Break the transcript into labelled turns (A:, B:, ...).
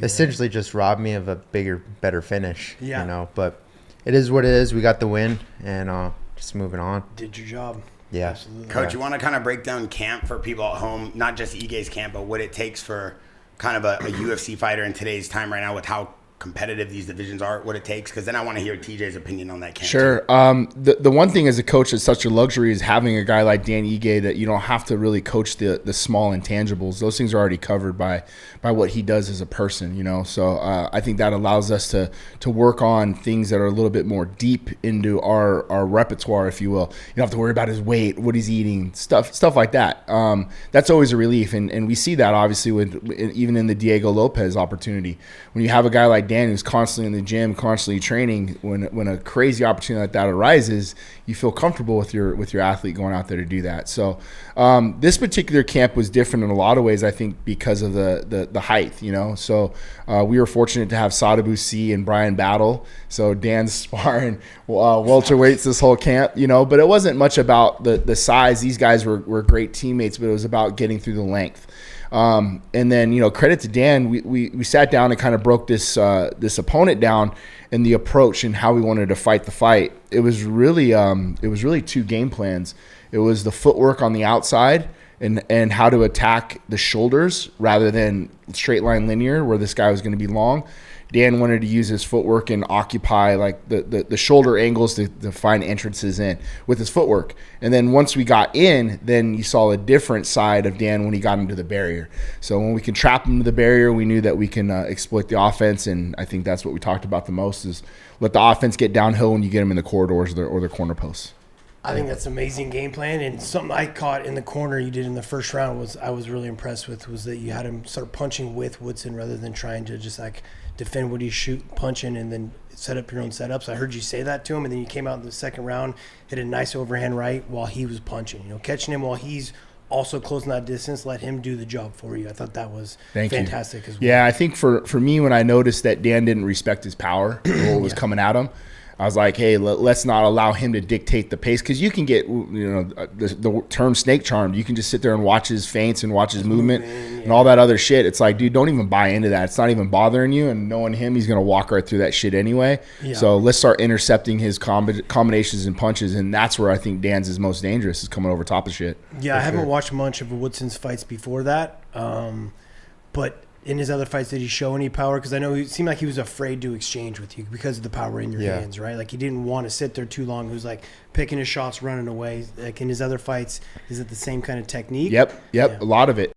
A: essentially just robbed me of a better finish.
B: Yeah.
A: You know, but it is what it is. We got the win, and just moving on.
B: Did your job.
A: Yeah.
B: Absolutely.
C: Coach, you want to kind of break down camp for people at home, not just Ige's camp, but what it takes for kind of a UFC fighter in today's time right now with how competitive these divisions are, what it takes, because then I want to hear TJ's opinion on that camp.
D: Sure. The one thing as a coach that's such a luxury is having a guy like Dan Ige that you don't have to really coach the small intangibles. Those things are already covered by what he does as a person, you know. So I think that allows us to work on things that are a little bit more deep into our repertoire, if you will. You don't have to worry about his weight, what he's eating, stuff like that. That's always a relief, and we see that obviously even in the Diego Lopez opportunity. When you have a guy like Dan who's constantly in the gym, constantly training, when a crazy opportunity like that arises, you feel comfortable with your athlete going out there to do that. So this particular camp was different in a lot of ways, I think, because of the height, you know. So we were fortunate to have Sadabu C and Brian Battle. So Dan's sparring welterweights this whole camp, you know. But it wasn't much about the size. These guys were great teammates, but it was about getting through the length. And then, you know, credit to Dan, we sat down and kind of broke this opponent down and the approach and how we wanted to fight the fight. It was really two game plans. It was the footwork on the outside and how to attack the shoulders rather than straight line linear where this guy was going to be long. Dan wanted to use his footwork and occupy like the shoulder angles to find entrances in with his footwork. And then once we got in, then you saw a different side of Dan when he got into the barrier. So when we can trap him to the barrier, we knew that we can exploit the offense. And I think that's what we talked about the most is let the offense get downhill when you get them in the corridors or the corner posts.
B: I think that's an amazing game plan, and something I caught in the corner you did in the first round I was really impressed with was that you had him start punching with Woodson rather than trying to just like defend what he's punching and then set up your own setups. I heard you say that to him, and then you came out in the second round, hit a nice overhand right while he was punching. You know, catching him while he's also closing that distance, let him do the job for you. I thought that was fantastic as well.
D: Yeah, I think for me, when I noticed that Dan didn't respect his power, what was coming at him, I was like, hey, let's not allow him to dictate the pace, because you can get, you know, the term snake charmed. You can just sit there and watch his feints and watch his movement and all that other shit. It's like, dude, don't even buy into that. It's not even bothering you, and knowing him, he's going to walk right through that shit anyway. Yeah. So let's start intercepting his combinations and punches, and that's where I think Dan's is most dangerous, is coming over top of shit.
B: Yeah, I haven't watched much of Woodson's fights before that, but in his other fights, did he show any power? Because I know it seemed like he was afraid to exchange with you because of the power in your hands, right? Like he didn't want to sit there too long. He was like picking his shots, running away. Like in his other fights, is it the same kind of technique?
D: Yep, a lot of it.